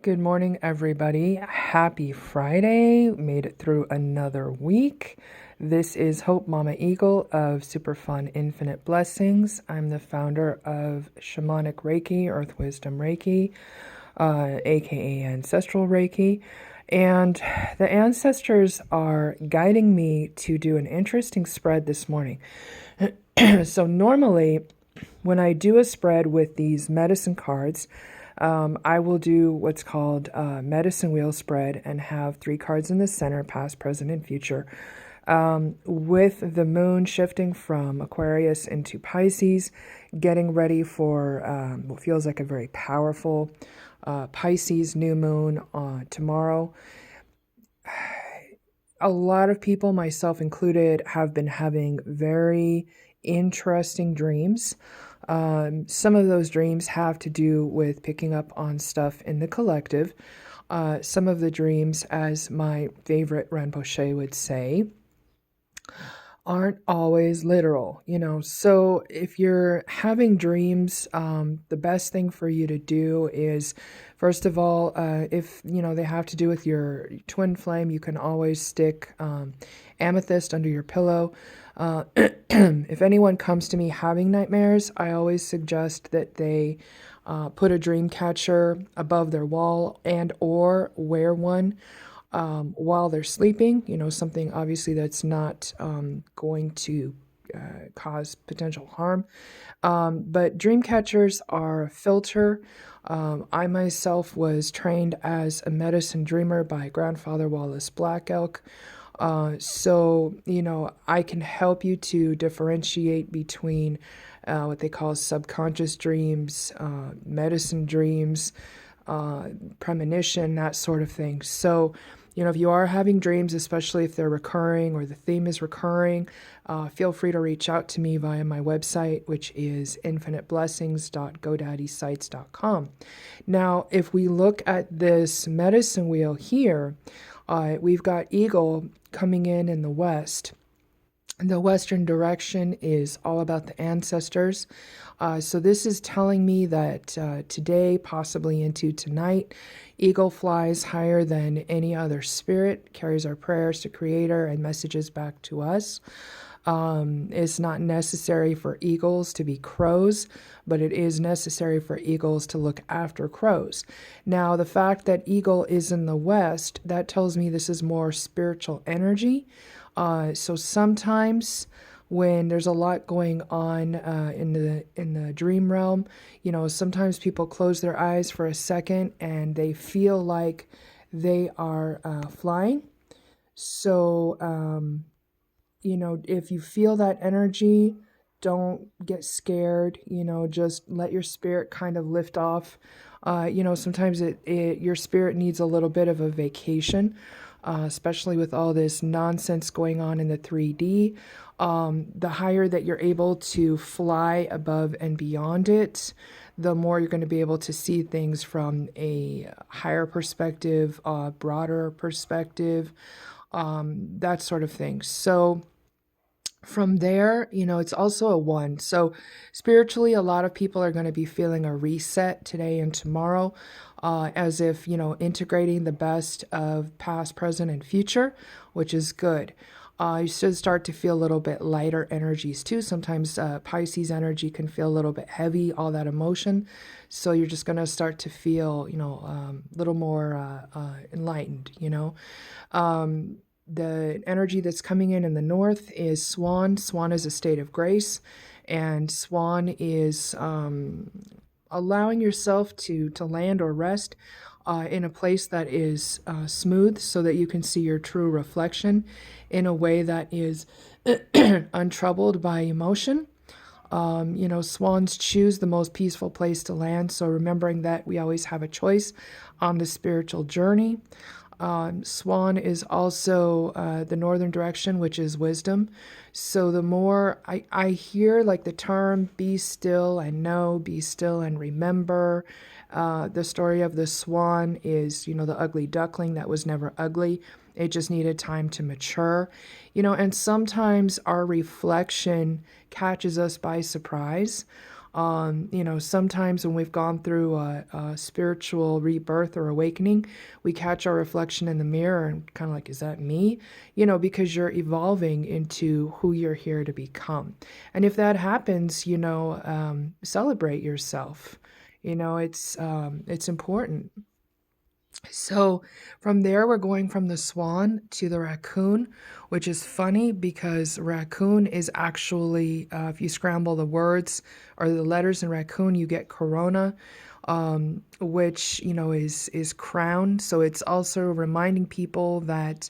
Good morning, everybody. Happy Friday. Made it through another week. This is Hope Mama Eagle of Super Fun Infinite Blessings. I'm the founder of Shamanic Reiki, Earth Wisdom Reiki, aka Ancestral Reiki. And the ancestors are guiding me to do an interesting spread this morning. So, normally, when I do a spread with these medicine cards, I will do what's called a medicine wheel spread and have three cards in the center, past, present, and future. With the moon shifting from Aquarius into Pisces, getting ready for what feels like a very powerful Pisces new moon tomorrow. A lot of people, myself included, have been having very interesting dreams. Some of those dreams have to do with picking up on stuff in the collective. Some of the dreams, as my favorite Rinpoche would say, aren't always literal, So if you're having dreams, the best thing for you to do is, first of all, if they have to do with your twin flame, you can always stick amethyst under your pillow. If anyone comes to me having nightmares, I always suggest that they put a dream catcher above their wall and or wear one while they're sleeping, something obviously that's not going to cause potential harm. But dream catchers are a filter. I myself was trained as a medicine dreamer by Grandfather Wallace Black Elk. So, I can help you to differentiate between what they call subconscious dreams, medicine dreams, premonition, that sort of thing. So, if you are having dreams, especially if they're recurring or the theme is recurring, feel free to reach out to me via my website, which is infiniteblessings.godaddysite.com. Now, if we look at this medicine wheel here, we've got Eagle coming in the west. The western direction is all about the ancestors. So this is telling me that today, possibly into tonight, Eagle flies higher than any other spirit, carries our prayers to Creator and messages back to us. It's not necessary for eagles to be crows, but it is necessary for eagles to look after crows. Now, the fact that Eagle is in the west, that tells me this is more spiritual energy. So sometimes when there's a lot going on in the dream realm, sometimes people close their eyes for a second and they feel like they are flying. So if you feel that energy, don't get scared, just let your spirit kind of lift off. Sometimes your spirit needs a little bit of a vacation, especially with all this nonsense going on in the 3D. The higher that you're able to fly above and beyond it, the more you're going to be able to see things from a higher perspective, broader perspective, that sort of thing. So from there, it's also a one. So spiritually, a lot of people are going to be feeling a reset today and tomorrow, as if, integrating the best of past, present, and future, which is good. You should start to feel a little bit lighter energies too. Sometimes Pisces energy can feel a little bit heavy, all that emotion. So you're just going to start to feel, a little more enlightened, The energy that's coming in the north is Swan. Swan is a state of grace, and Swan is allowing yourself to land or rest in a place that is smooth, so that you can see your true reflection in a way that is untroubled by emotion. Swans choose the most peaceful place to land, so remembering that we always have a choice on the spiritual journey. Swan is also the northern direction, which is wisdom. So the more I hear like the term be still and know, be still and remember. The story of the swan is, the ugly duckling that was never ugly. It just needed time to mature, and sometimes our reflection catches us by surprise. Sometimes when we've gone through a spiritual rebirth or awakening, we catch our reflection in the mirror and kind of like, is that me? Because you're evolving into who you're here to become. And if that happens, celebrate yourself. It's important. So from there, we're going from the swan to the raccoon, which is funny because raccoon is actually, if you scramble the words or the letters in raccoon, you get corona, which is crown. So it's also reminding people that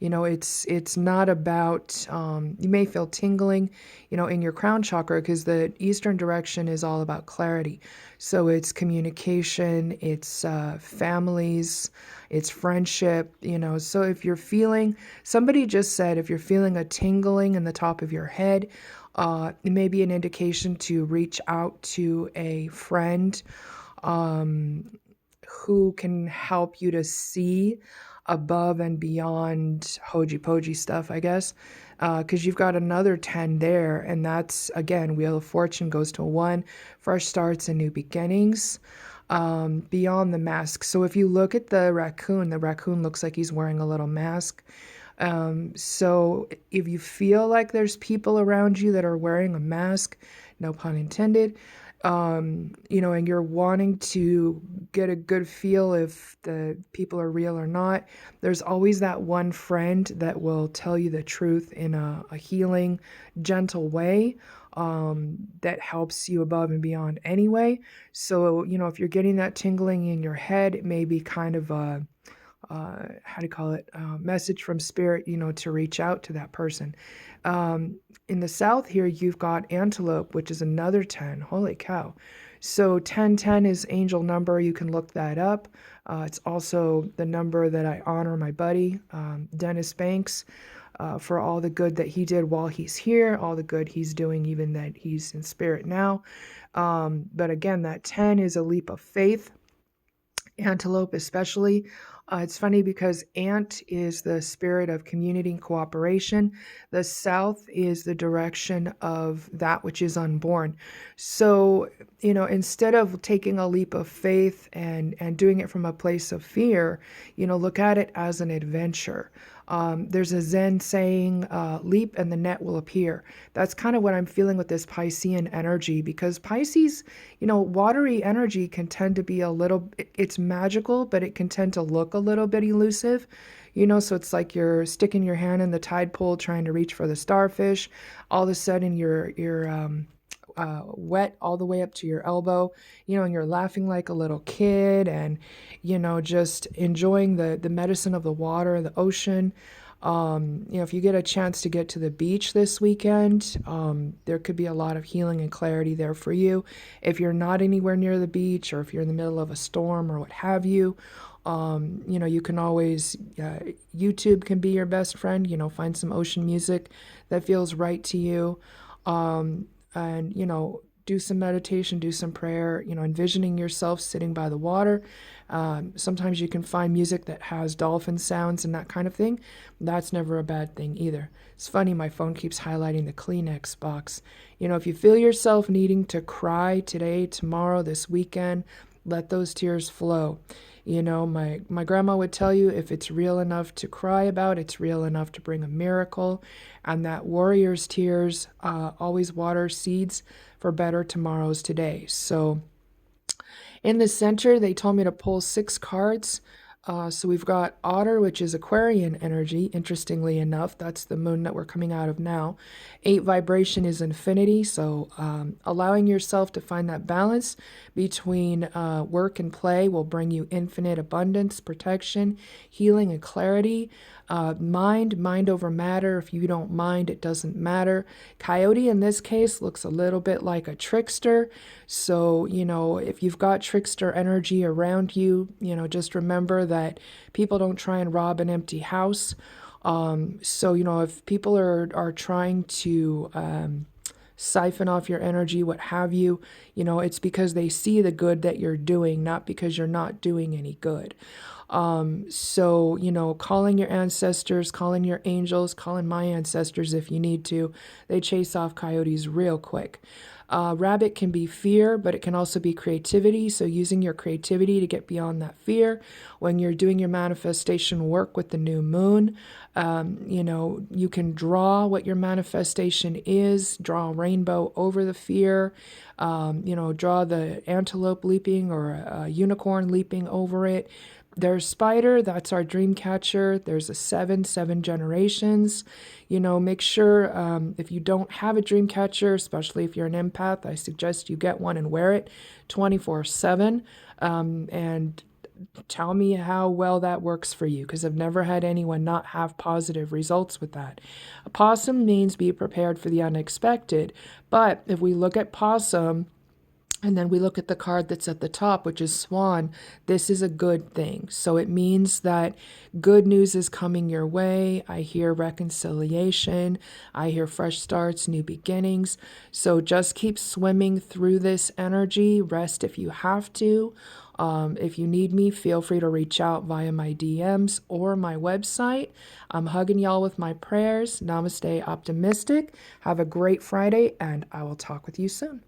it's not about, you may feel tingling in your crown chakra, because the eastern direction is all about clarity. So it's communication, it's families, it's friendship. So if you're feeling, somebody just said, if you're feeling a tingling in the top of your head, it may be an indication to reach out to a friend who can help you to see above and beyond hojy pojy stuff, I guess, because you've got another 10 there, and that's, again, Wheel of Fortune goes to 1, fresh starts and new beginnings, beyond the mask. So if you look at the raccoon looks like he's wearing a little mask. So if you feel like there's people around you that are wearing a mask, no pun intended, and you're wanting to get a good feel if the people are real or not, there's always that one friend that will tell you the truth in a healing, gentle way, that helps you above and beyond anyway. So, if you're getting that tingling in your head, it may be kind of a, how do you call it, message from spirit, to reach out to that person. In the south here, you've got Antelope, which is another 10. Holy cow. So 1010 is angel number. You can look that up. It's also the number that I honor my buddy, Dennis Banks, for all the good that he did while he's here, all the good he's doing, even that he's in spirit now. But again, that 10 is a leap of faith. Antelope especially. It's funny because ant is the spirit of community and cooperation. The south is the direction of that which is unborn. So, instead of taking a leap of faith and doing it from a place of fear, look at it as an adventure. There's a Zen saying, leap and the net will appear. That's kind of what I'm feeling with this Piscean energy, because Pisces, watery energy can tend to be it's magical, but it can tend to look a little bit elusive. So it's like you're sticking your hand in the tide pool trying to reach for the starfish. All of a sudden you're wet all the way up to your elbow, and you're laughing like a little kid, and just enjoying the medicine of the water, the ocean. If you get a chance to get to the beach this weekend, there could be a lot of healing and clarity there for you. If you're not anywhere near the beach, or if you're in the middle of a storm or what have you, you can always, YouTube can be your best friend. Find some ocean music that feels right to you. And do some meditation, do some prayer, envisioning yourself sitting by the water. Sometimes you can find music that has dolphin sounds and that kind of thing. That's never a bad thing either. It's funny, my phone keeps highlighting the Kleenex box. If you feel yourself needing to cry today, tomorrow, this weekend, let those tears flow. My grandma would tell you, if it's real enough to cry about, it's real enough to bring a miracle. And that warrior's tears always water seeds for better tomorrows today. So in the center, they told me to pull 6 cards. So we've got Otter, which is Aquarian energy. Interestingly enough, that's the moon that we're coming out of now. 8 vibration is infinity. So allowing yourself to find that balance between work and play will bring you infinite abundance, protection, healing, and clarity. Mind over matter. If you don't mind, it doesn't matter. Coyote in this case looks a little bit like a trickster. So, if you've got trickster energy around you, just remember that people don't try and rob an empty house. So, if people are trying to siphon off your energy, what have you, it's because they see the good that you're doing, not because you're not doing any good. So, calling your ancestors, calling your angels, calling my ancestors if you need to, they chase off coyotes real quick. Rabbit can be fear, but it can also be creativity. So using your creativity to get beyond that fear. When you're doing your manifestation work with the new moon, you can draw what your manifestation is, draw a rainbow over the fear, draw the antelope leaping or a unicorn leaping over it. There's spider, that's our dream catcher. There's a seven generations. Make sure if you don't have a dream catcher, especially if you're an empath, I suggest you get one and wear it 24/7. And tell me how well that works for you, because I've never had anyone not have positive results with that. A possum means be prepared for the unexpected. But if we look at possum, and then we look at the card that's at the top, which is Swan. This is a good thing. So it means that good news is coming your way. I hear reconciliation. I hear fresh starts, new beginnings. So just keep swimming through this energy. Rest if you have to. If you need me, feel free to reach out via my DMs or my website. I'm hugging y'all with my prayers. Namaste, optimistic. Have a great Friday, and I will talk with you soon.